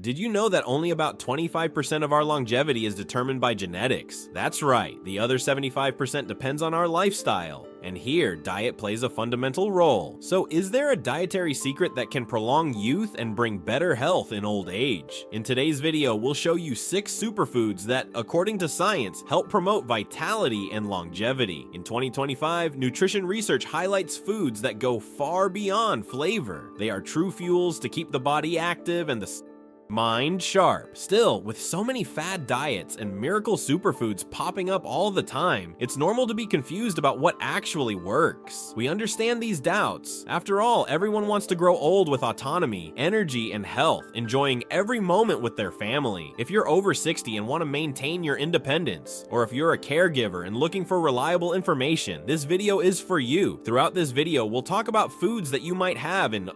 Did you know that only about 25% of our longevity is determined by genetics? That's right, the other 75% depends on our lifestyle. And here, diet plays a fundamental role. So is there a dietary secret that can prolong youth and bring better health in old age? In today's video, we'll show you 6 superfoods that, according to science, help promote vitality and longevity. In 2025, nutrition research highlights foods that go far beyond flavor. They are true fuels to keep the body active and the mind sharp. Still, with so many fad diets and miracle superfoods popping up all the time, it's normal to be confused about what actually works. We understand these doubts. After all, everyone wants to grow old with autonomy, energy, and health, enjoying every moment with their family. If you're over 60 and want to maintain your independence, or if you're a caregiver and looking for reliable information, this video is for you. Throughout this video, we'll talk about foods that you might have in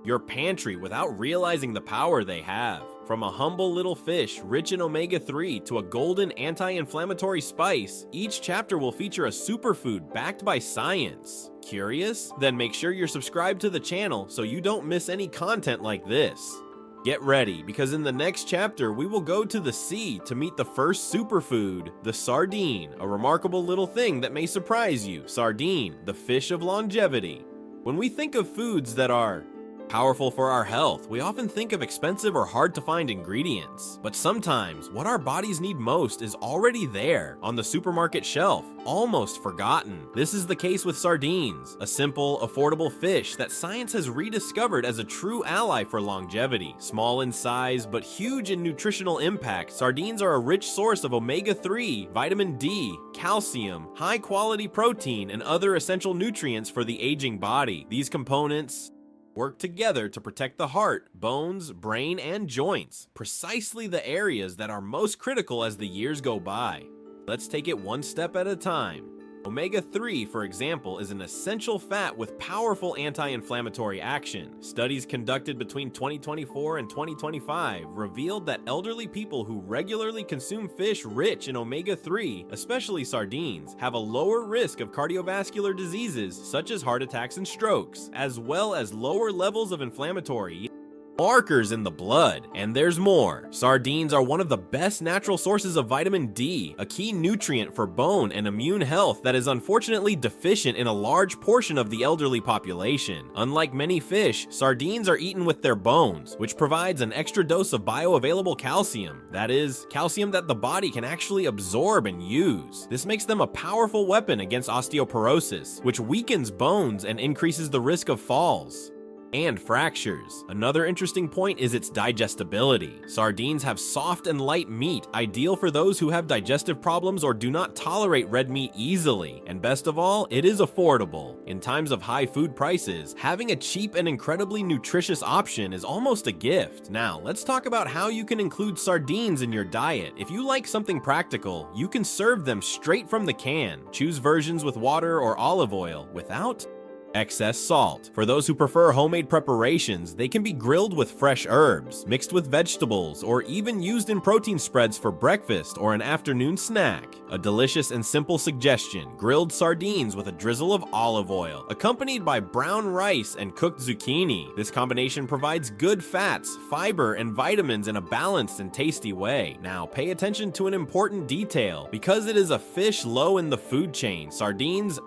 your pantry without realizing the power they have. From a humble little fish rich in omega-3 to a golden anti-inflammatory spice, each chapter will feature a superfood backed by science. Curious? Then make sure you're subscribed to the channel so you don't miss any content like this. Get ready, because in the next chapter, we will go to the sea to meet the first superfood, the sardine, a remarkable little thing that may surprise you. Sardine, the fish of longevity. When we think of foods that are powerful for our health, we often think of expensive or hard to find ingredients. But sometimes, what our bodies need most is already there, on the supermarket shelf, almost forgotten. This is the case with sardines, a simple, affordable fish that science has rediscovered as a true ally for longevity. Small in size, but huge in nutritional impact, sardines are a rich source of omega-3, vitamin D, calcium, high-quality protein, and other essential nutrients for the aging body. These components work together to protect the heart, bones, brain, and joints, precisely the areas that are most critical as the years go by. Let's take it one step at a time. Omega-3, for example, is an essential fat with powerful anti-inflammatory action. Studies conducted between 2024 and 2025 revealed that elderly people who regularly consume fish rich in omega-3, especially sardines, have a lower risk of cardiovascular diseases such as heart attacks and strokes, as well as lower levels of inflammatory markers in the blood. And there's more. Sardines are one of the best natural sources of vitamin D, a key nutrient for bone and immune health that is unfortunately deficient in a large portion of the elderly population. Unlike many fish, sardines are eaten with their bones, which provides an extra dose of bioavailable calcium. That is, calcium that the body can actually absorb and use. This makes them a powerful weapon against osteoporosis, which weakens bones and increases the risk of falls and fractures. Another interesting point is its digestibility. Sardines have soft and light meat, ideal for those who have digestive problems or do not tolerate red meat easily. And best of all, it is affordable. In times of high food prices, having a cheap and incredibly nutritious option is almost a gift. Now, let's talk about how you can include sardines in your diet. If you like something practical, you can serve them straight from the can. Choose versions with water or olive oil without excess salt. For those who prefer homemade preparations, they can be grilled with fresh herbs, mixed with vegetables, or even used in protein spreads for breakfast or an afternoon snack. A delicious and simple suggestion: grilled sardines with a drizzle of olive oil, accompanied by brown rice and cooked zucchini. This combination provides good fats, fiber, and vitamins in a balanced and tasty way. Now, pay attention to an important detail. Because it is a fish low in the food chain, sardines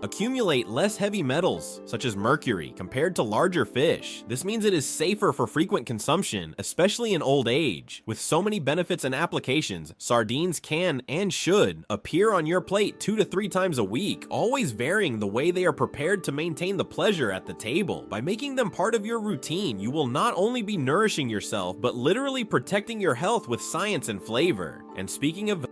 accumulate less heavy metals, such as mercury, compared to larger fish. This means it is safer for frequent consumption, especially in old age. With so many benefits and applications, sardines can and should appear on your plate 2 to 3 times a week, always varying the way they are prepared to maintain the pleasure at the table. By making them part of your routine, you will not only be nourishing yourself, but literally protecting your health with science and flavor. And speaking of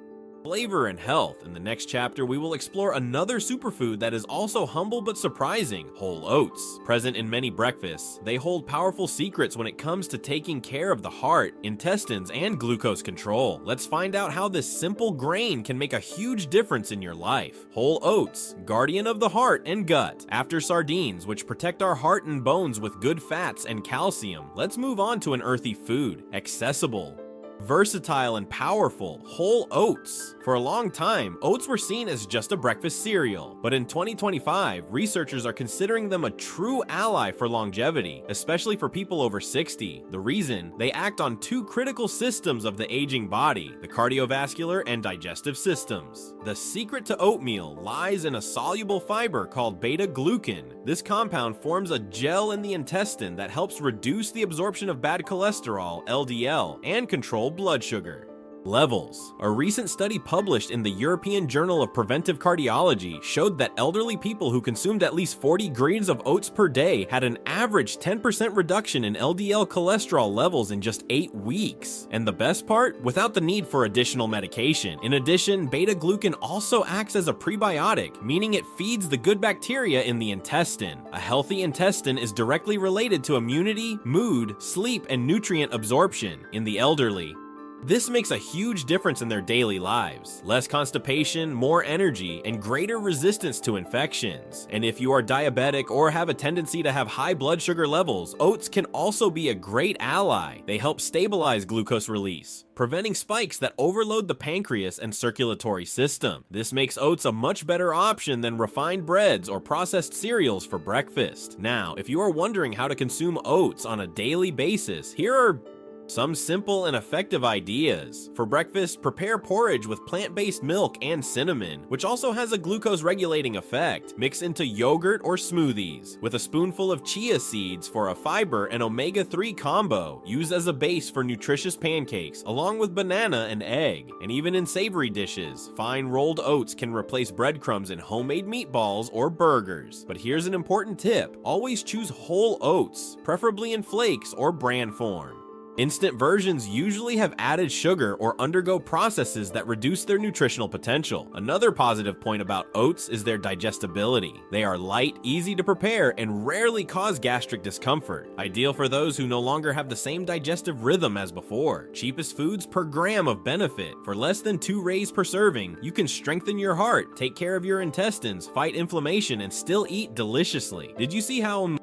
flavor and health, in the next chapter we will explore another superfood that is also humble but surprising: whole oats. Present in many breakfasts, they hold powerful secrets when it comes to taking care of the heart, intestines, and glucose control. Let's find out how this simple grain can make a huge difference in your life. Whole oats, guardian of the heart and gut. After sardines, which protect our heart and bones with good fats and calcium, let's move on to an earthy food, accessible Versatile and powerful, whole oats. For a long time, oats were seen as just a breakfast cereal, but in 2025, researchers are considering them a true ally for longevity, especially for people over 60. The reason? They act on two critical systems of the aging body, the cardiovascular and digestive systems. The secret to oatmeal lies in a soluble fiber called beta-glucan. This compound forms a gel in the intestine that helps reduce the absorption of bad cholesterol, LDL, and control blood sugar levels. A recent study published in the European Journal of Preventive Cardiology showed that elderly people who consumed at least 40 grains of oats per day had an average 10% reduction in LDL cholesterol levels in just 8 weeks. And the best part? Without the need for additional medication. In addition, beta-glucan also acts as a prebiotic, meaning it feeds the good bacteria in the intestine. A healthy intestine is directly related to immunity, mood, sleep, and nutrient absorption in the elderly. This makes a huge difference in their daily lives. Less constipation, more energy, and greater resistance to infections. And if you are diabetic or have a tendency to have high blood sugar levels, oats can also be a great ally. They help stabilize glucose release, preventing spikes that overload the pancreas and circulatory system. This makes oats a much better option than refined breads or processed cereals for breakfast. Now, if you are wondering how to consume oats on a daily basis, here are some simple and effective ideas. For breakfast, prepare porridge with plant-based milk and cinnamon, which also has a glucose-regulating effect. Mix into yogurt or smoothies, with a spoonful of chia seeds for a fiber and omega-3 combo. Use as a base for nutritious pancakes, along with banana and egg. And even in savory dishes, fine rolled oats can replace breadcrumbs in homemade meatballs or burgers. But here's an important tip: always choose whole oats, preferably in flakes or bran form. Instant versions usually have added sugar or undergo processes that reduce their nutritional potential. Another positive point about oats is their digestibility. They are light, easy to prepare, and rarely cause gastric discomfort. Ideal for those who no longer have the same digestive rhythm as before. Cheapest foods per gram of benefit. For less than 2 rays per serving, you can strengthen your heart, take care of your intestines, fight inflammation, and still eat deliciously. Did you see how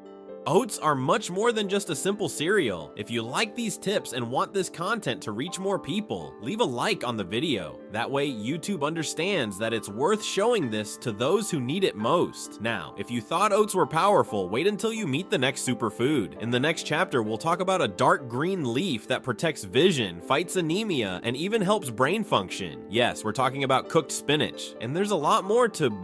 oats are much more than just a simple cereal? If you like these tips and want this content to reach more people, leave a like on the video. That way YouTube understands that it's worth showing this to those who need it most. Now, if you thought oats were powerful, wait until you meet the next superfood. In the next chapter, we'll talk about a dark green leaf that protects vision, fights anemia, and even helps brain function. Yes, we're talking about cooked spinach, and there's a lot more to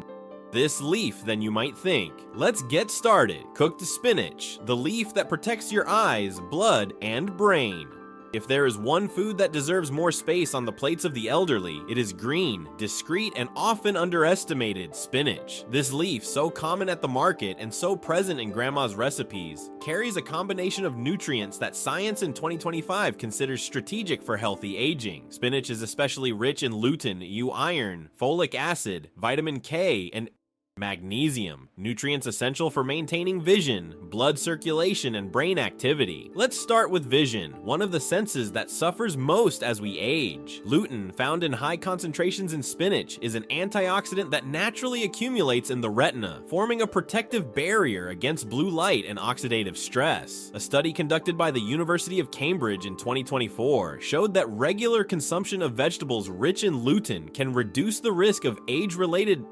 this leaf than you might think. Let's get started. Cooked spinach, the leaf that protects your eyes, blood, and brain. If there is one food that deserves more space on the plates of the elderly, it is green, discreet, and often underestimated spinach. This leaf, so common at the market and so present in grandma's recipes, carries a combination of nutrients that science in 2025 considers strategic for healthy aging. Spinach is especially rich in lutein, iron, folic acid, vitamin K, and magnesium, nutrients essential for maintaining vision, blood circulation, and brain activity. Let's start with vision, one of the senses that suffers most as we age. Lutein, found in high concentrations in spinach, is an antioxidant that naturally accumulates in the retina, forming a protective barrier against blue light and oxidative stress. A study conducted by the University of Cambridge in 2024 showed that regular consumption of vegetables rich in lutein can reduce the risk of age-related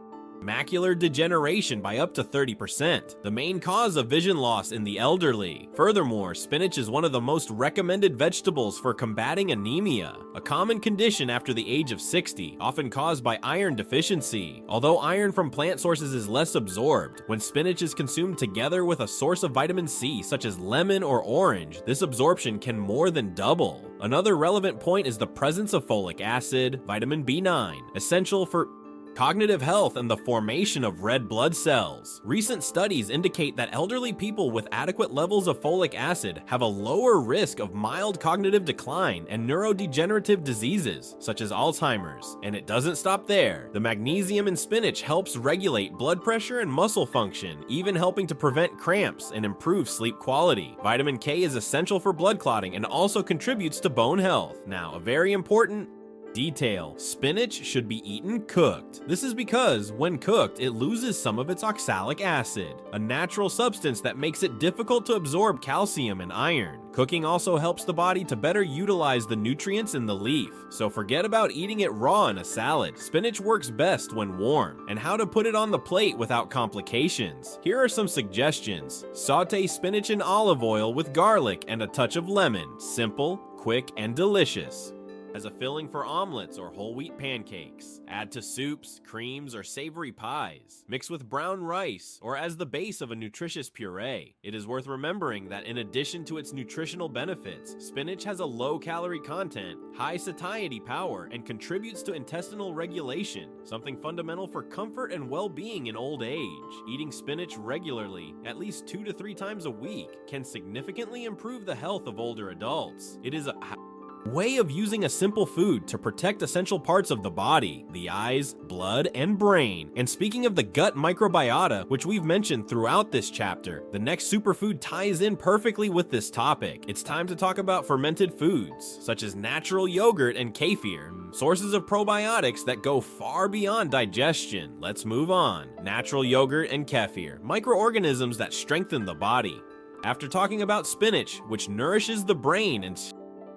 macular degeneration by up to 30%, the main cause of vision loss in the elderly. Furthermore, spinach is one of the most recommended vegetables for combating anemia, a common condition after the age of 60, often caused by iron deficiency. Although iron from plant sources is less absorbed, when spinach is consumed together with a source of vitamin C, such as lemon or orange, this absorption can more than double. Another relevant point is the presence of folic acid, vitamin B9, essential for cognitive health and the formation of red blood cells. Recent studies indicate that elderly people with adequate levels of folic acid have a lower risk of mild cognitive decline and neurodegenerative diseases, such as Alzheimer's. And it doesn't stop there. The magnesium in spinach helps regulate blood pressure and muscle function, even helping to prevent cramps and improve sleep quality. Vitamin K is essential for blood clotting and also contributes to bone health. Now, a very important Detail: spinach should be eaten cooked. This is because, when cooked, it loses some of its oxalic acid, a natural substance that makes it difficult to absorb calcium and iron. Cooking also helps the body to better utilize the nutrients in the leaf, so forget about eating it raw in a salad. Spinach works best when warm. And how to put it on the plate without complications. Here are some suggestions. Saute spinach in olive oil with garlic and a touch of lemon. Simple, quick, and delicious. As a filling for omelets or whole wheat pancakes. Add to soups, creams, or savory pies. Mix with brown rice, or as the base of a nutritious puree. It is worth remembering that in addition to its nutritional benefits, spinach has a low calorie content, high satiety power, and contributes to intestinal regulation, something fundamental for comfort and well-being in old age. Eating spinach regularly, at least 2 to 3 times a week, can significantly improve the health of older adults. It is a way of using a simple food to protect essential parts of the body, the eyes, blood, and brain. And speaking of the gut microbiota, which we've mentioned throughout this chapter, the next superfood ties in perfectly with this topic. It's time to talk about fermented foods, such as natural yogurt and kefir, sources of probiotics that go far beyond digestion. Let's move on. Natural yogurt and kefir, microorganisms that strengthen the body. After talking about spinach, which nourishes the brain and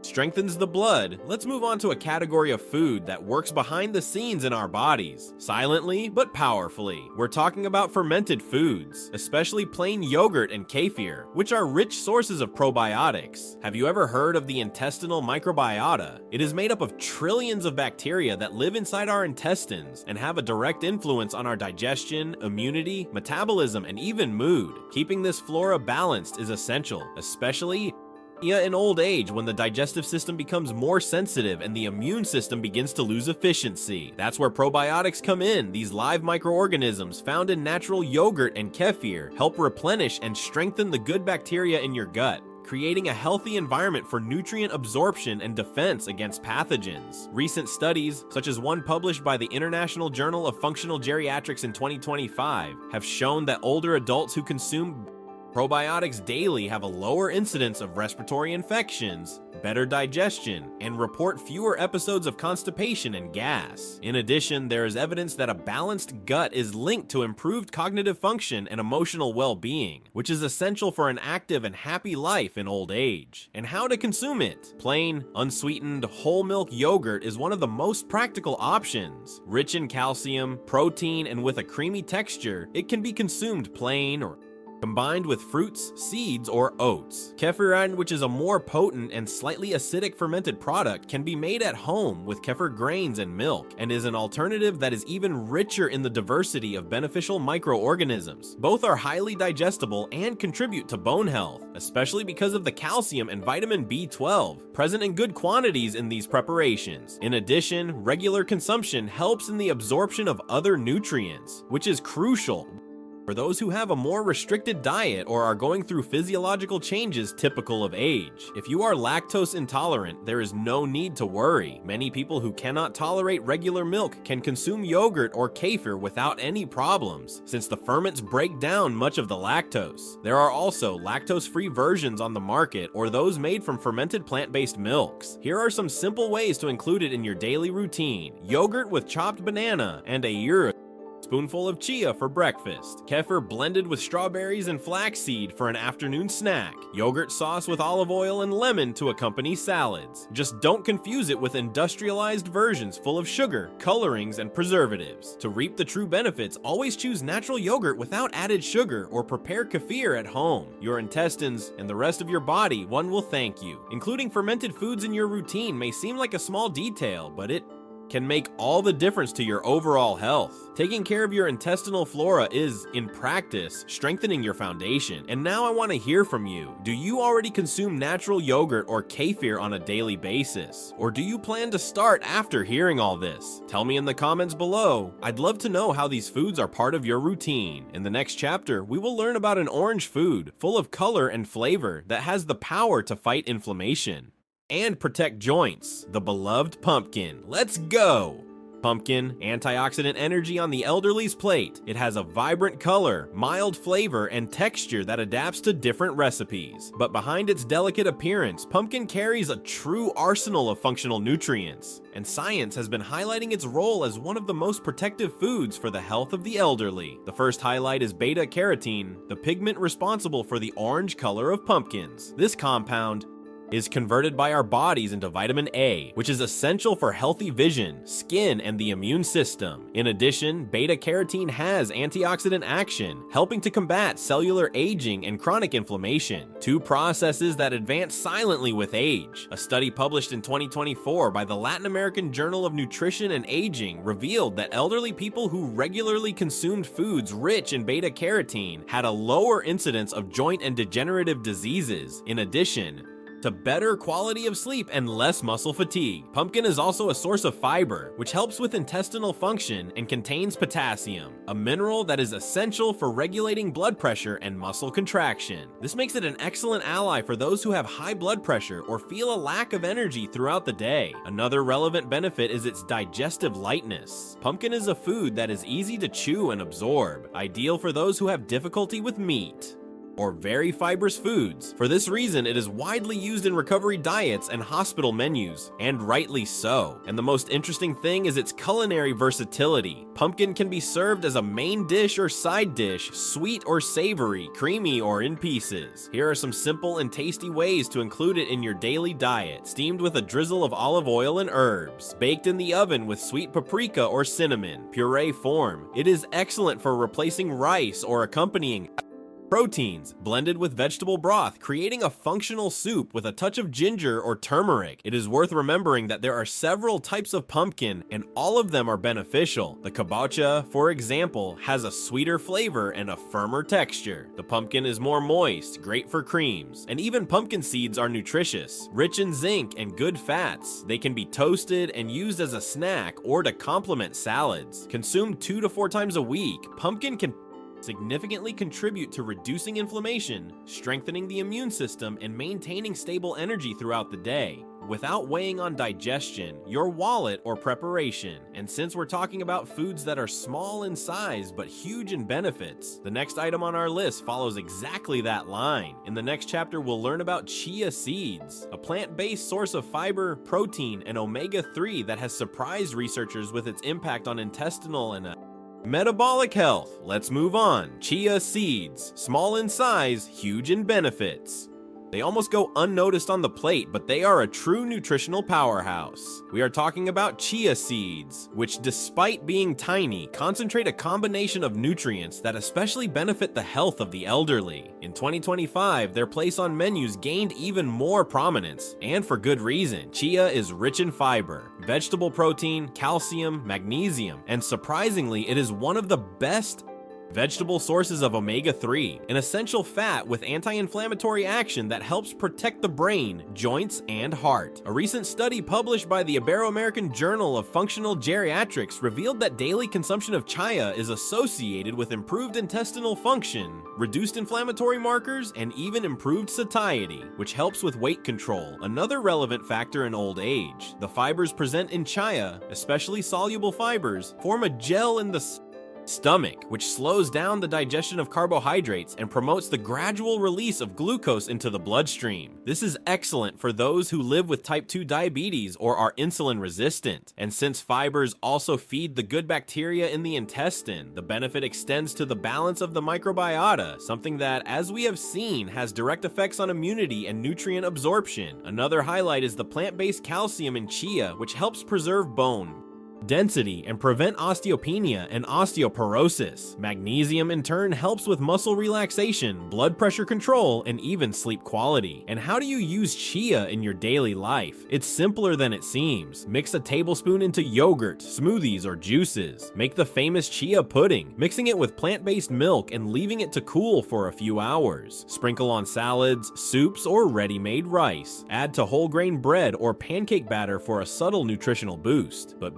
strengthens the blood, let's move on to a category of food that works behind the scenes in our bodies, silently but powerfully. We're talking about fermented foods, especially plain yogurt and kefir, which are rich sources of probiotics. Have you ever heard of the intestinal microbiota? It is made up of trillions of bacteria that live inside our intestines and have a direct influence on our digestion, immunity, metabolism, and even mood. Keeping this flora balanced is essential, especially in old age, when the digestive system becomes more sensitive and the immune system begins to lose efficiency. That's where probiotics come in. These live microorganisms found in natural yogurt and kefir help replenish and strengthen the good bacteria in your gut, creating a healthy environment for nutrient absorption and defense against pathogens. Recent studies, such as one published by the International Journal of Functional Geriatrics in 2025, have shown that older adults who consume probiotics daily have a lower incidence of respiratory infections, better digestion, and report fewer episodes of constipation and gas. In addition, there is evidence that a balanced gut is linked to improved cognitive function and emotional well-being, which is essential for an active and happy life in old age. And how to consume it? Plain, unsweetened, whole milk yogurt is one of the most practical options. Rich in calcium, protein, and with a creamy texture, it can be consumed plain or combined with fruits, seeds, or oats. Kefir, which is a more potent and slightly acidic fermented product, can be made at home with kefir grains and milk, and is an alternative that is even richer in the diversity of beneficial microorganisms. Both are highly digestible and contribute to bone health, especially because of the calcium and vitamin B12 present in good quantities in these preparations. In addition, regular consumption helps in the absorption of other nutrients, which is crucial for those who have a more restricted diet or are going through physiological changes typical of age. If you are lactose intolerant, there is no need to worry. Many people who cannot tolerate regular milk can consume yogurt or kefir without any problems, since the ferments break down much of the lactose. There are also lactose-free versions on the market or those made from fermented plant-based milks. Here are some simple ways to include it in your daily routine. Yogurt with chopped banana and a spoonful of chia for breakfast. Kefir blended with strawberries and flaxseed for an afternoon snack. Yogurt sauce with olive oil and lemon to accompany salads. Just don't confuse it with industrialized versions full of sugar, colorings, and preservatives. To reap the true benefits, always choose natural yogurt without added sugar or prepare kefir at home. Your intestines and the rest of your body, one will thank you. Including fermented foods in your routine may seem like a small detail, but it can make all the difference to your overall health. Taking care of your intestinal flora is, in practice, strengthening your foundation. And now I want to hear from you. Do you already consume natural yogurt or kefir on a daily basis? Or do you plan to start after hearing all this? Tell me in the comments below. I'd love to know how these foods are part of your routine. In the next chapter, we will learn about an orange food full of color and flavor that has the power to fight inflammation and protect joints, the beloved pumpkin. Let's go! Pumpkin, antioxidant energy on the elderly's plate. It has a vibrant color, mild flavor, and texture that adapts to different recipes. But behind its delicate appearance, pumpkin carries a true arsenal of functional nutrients, and science has been highlighting its role as one of the most protective foods for the health of the elderly. The first highlight is beta-carotene, the pigment responsible for the orange color of pumpkins. This compound is converted by our bodies into vitamin A, which is essential for healthy vision, skin, and the immune system. In addition, beta-carotene has antioxidant action, helping to combat cellular aging and chronic inflammation, two processes that advance silently with age. A study published in 2024 by the Latin American Journal of Nutrition and Aging revealed that elderly people who regularly consumed foods rich in beta-carotene had a lower incidence of joint and degenerative diseases. In addition to better quality of sleep and less muscle fatigue. Pumpkin is also a source of fiber, which helps with intestinal function and contains potassium, a mineral that is essential for regulating blood pressure and muscle contraction. This makes it an excellent ally for those who have high blood pressure or feel a lack of energy throughout the day. Another relevant benefit is its digestive lightness. Pumpkin is a food that is easy to chew and absorb, ideal for those who have difficulty with meat or very fibrous foods. For this reason, it is widely used in recovery diets and hospital menus, and rightly so. And the most interesting thing is its culinary versatility. Pumpkin can be served as a main dish or side dish, sweet or savory, creamy or in pieces. Here are some simple and tasty ways to include it in your daily diet. Steamed with a drizzle of olive oil and herbs. Baked in the oven with sweet paprika or cinnamon. Puree form. It is excellent for replacing rice or accompanying proteins, blended with vegetable broth, creating a functional soup with a touch of ginger or turmeric. It is worth remembering that there are several types of pumpkin, and all of them are beneficial. The kabocha, for example, has a sweeter flavor and a firmer texture. The pumpkin is more moist, great for creams, and even pumpkin seeds are nutritious, rich in zinc and good fats. They can be toasted and used as a snack or to complement salads. Consumed 2 to 4 times a week, pumpkin can significantly contribute to reducing inflammation, strengthening the immune system, and maintaining stable energy throughout the day, without weighing on digestion, your wallet, or preparation. And since we're talking about foods that are small in size but huge in benefits, the next item on our list follows exactly that line. In the next chapter, we'll learn about chia seeds, a plant-based source of fiber, protein, and omega-3 that has surprised researchers with its impact on intestinal and metabolic health. Let's move on. Chia seeds. Small in size, huge in benefits. They almost go unnoticed on the plate, but they are a true nutritional powerhouse. We are talking about chia seeds, which despite being tiny, concentrate a combination of nutrients that especially benefit the health of the elderly. In 2025, their place on menus gained even more prominence, and for good reason. Chia is rich in fiber, vegetable protein, calcium, magnesium, and surprisingly, it is one of the best vegetable sources of omega-3, an essential fat with anti-inflammatory action that helps protect the brain, joints, and heart. A recent study published by the Ibero-American Journal of Functional Geriatrics revealed that daily consumption of chia is associated with improved intestinal function, reduced inflammatory markers, and even improved satiety, which helps with weight control, another relevant factor in old age. The fibers present in chia, especially soluble fibers, form a gel in the stomach, which slows down the digestion of carbohydrates and promotes the gradual release of glucose into the bloodstream. This is excellent for those who live with type 2 diabetes or are insulin resistant. And since fibers also feed the good bacteria in the intestine, the benefit extends to the balance of the microbiota, something that, as we have seen, has direct effects on immunity and nutrient absorption. Another highlight is the plant-based calcium in chia, which helps preserve bone density and prevent osteopenia and osteoporosis. Magnesium in turn helps with muscle relaxation, blood pressure control, and even sleep quality. And how do you use chia in your daily life? It's simpler than it seems. Mix a tablespoon into yogurt, smoothies, or juices. Make the famous chia pudding, mixing it with plant-based milk and leaving it to cool for a few hours. Sprinkle on salads, soups, or ready-made rice. Add to whole grain bread or pancake batter for a subtle nutritional boost. But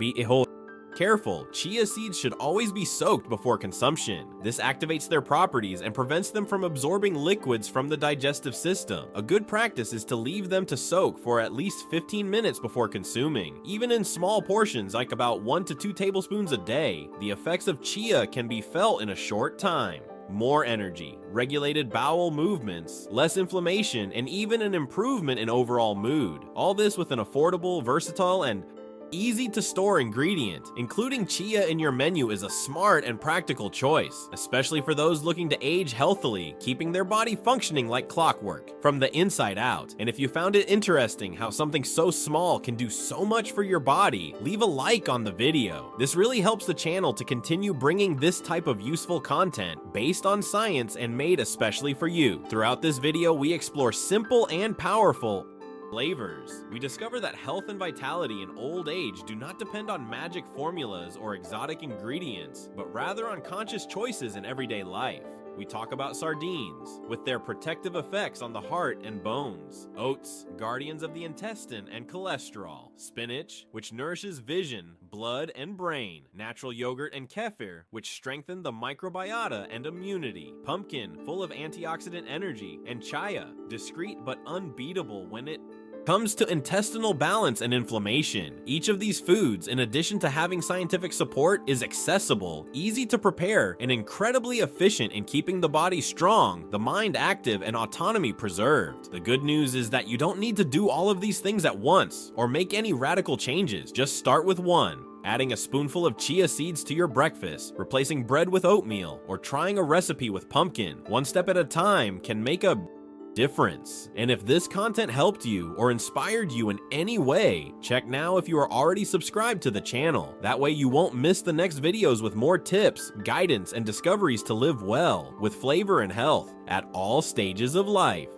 Careful, chia seeds should always be soaked before consumption. This activates their properties and prevents them from absorbing liquids from the digestive system. A good practice is to leave them to soak for at least 15 minutes before consuming. Even in small portions, like about 1 to 2 tablespoons a day, the effects of chia can be felt in a short time. More energy, regulated bowel movements, less inflammation, and even an improvement in overall mood. All this with an affordable, versatile, and easy to store ingredient. Including chia in your menu is a smart and practical choice, especially for those looking to age healthily, keeping their body functioning like clockwork from the inside out. And if you found it interesting how something so small can do so much for your body, leave a like on the video. This really helps the channel to continue bringing this type of useful content based on science and made especially for you. Throughout this video, we explore simple and powerful flavors. We discover that health and vitality in old age do not depend on magic formulas or exotic ingredients, but rather on conscious choices in everyday life. We talk about sardines, with their protective effects on the heart and bones. Oats, guardians of the intestine and cholesterol. Spinach, which nourishes vision, blood, and brain. Natural yogurt and kefir, which strengthen the microbiota and immunity. Pumpkin, full of antioxidant energy. And chia, discreet but unbeatable when it comes to intestinal balance and inflammation. Each of these foods, in addition to having scientific support, is accessible, easy to prepare, and incredibly efficient in keeping the body strong, the mind active, and autonomy preserved. The good news is that you don't need to do all of these things at once or make any radical changes. Just start with one. Adding a spoonful of chia seeds to your breakfast, replacing bread with oatmeal, or trying a recipe with pumpkin. One step at a time can make a difference. And if this content helped you or inspired you in any way, check now if you are already subscribed to the channel. That way you won't miss the next videos with more tips, guidance, and discoveries to live well with flavor and health at all stages of life.